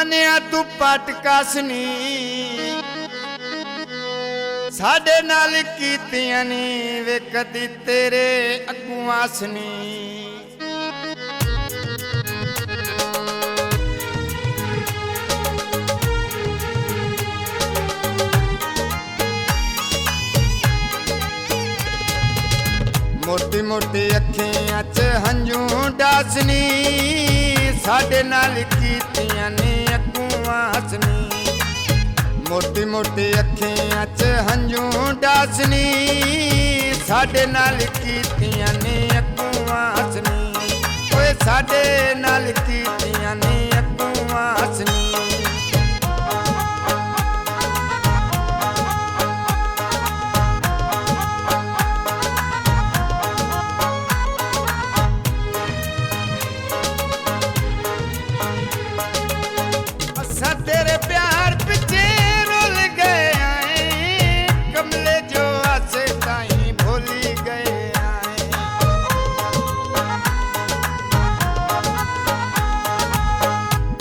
बनिया तू पटकासनी साडे नाल कीतियां नी वे कदी तेरे अगुआं सनी। मोटी मोटी अखियां च हंजू डासनी साडे नाल कीतियां नी अगुआं हसनी। मोटी मोटी अखियां च हंजू डासनी साडे नाल कीतियां नी अगुआं हसनी। ओए साडे नाल कीतियां नी अगुआं हसनी। तेरे प्यार पिछे रुल गए आए कमले जो आसे ताई भूली गए आए।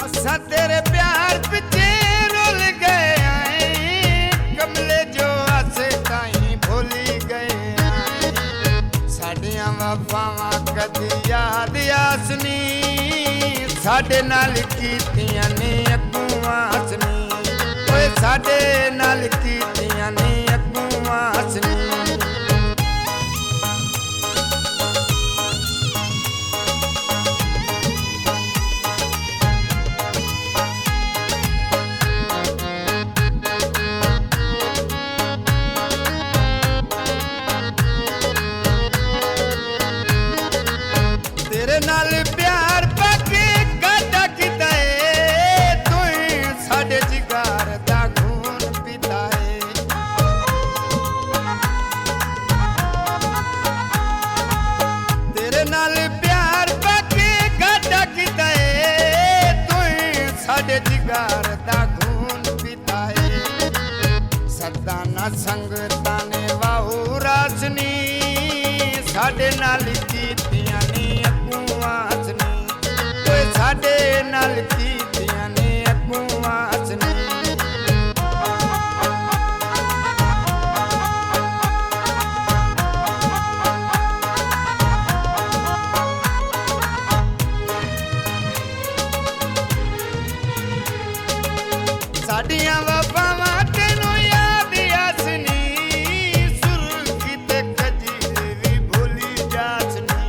असा तेरे प्यार पिछे रुल गए आए कमले जो आसे ताई भूली गए आए। साडियां वफावां कदी याद आसनी साडे नाल कीतियां नी अगुआं हसनी। ओए साडे नाल कीतियां नी अगुआं हसनी। तेरे नाल प्यार पाके गाटा कीता है तू साडे जिगर दा खून पीता है। तेरे नाल प्यार पाके गाटा कीता है तू साडे जिगर दा खून पीता है। सदा ना संगतां ने वाहू रासनी साडे नाल कीतियां नी अगुआं हसनी। ओए साडे नाल कीतियां नी अगुआं हसनी। साडियां वफावां तैनूं याद आसनी सुर्खी ते खजील वी भुली जासनी।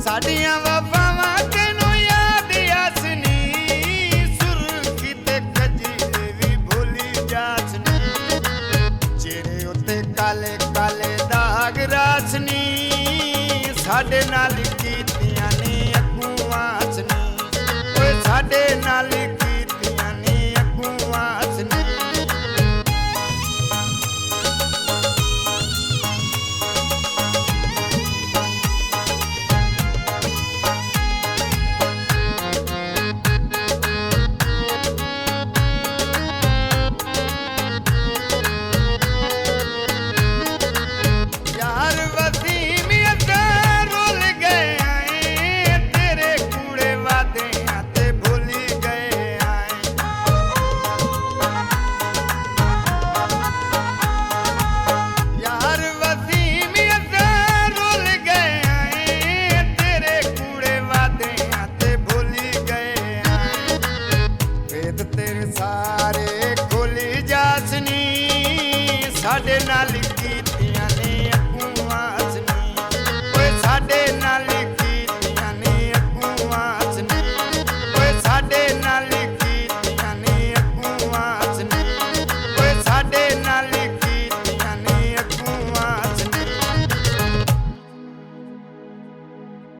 साडियां वफावां तैनूं याद आसनी सुर्खी ते खजील वी भुली जासनी। चेहरे उत्ते काले काले दाग रासनी साडे नाल कीतियां नी अगुआं हसनी। ओए साडे नाल कीतियां नी अगुआं हसनी। यार वसीम असां रुल गए आए तेरे कूड़े वादे ते भूली गए आए। यार वसीम असां रुल गए आए तेरे कूड़े वादे ते भूली गए आए। वेद तेरे सारे खुली जासनी साडे नाल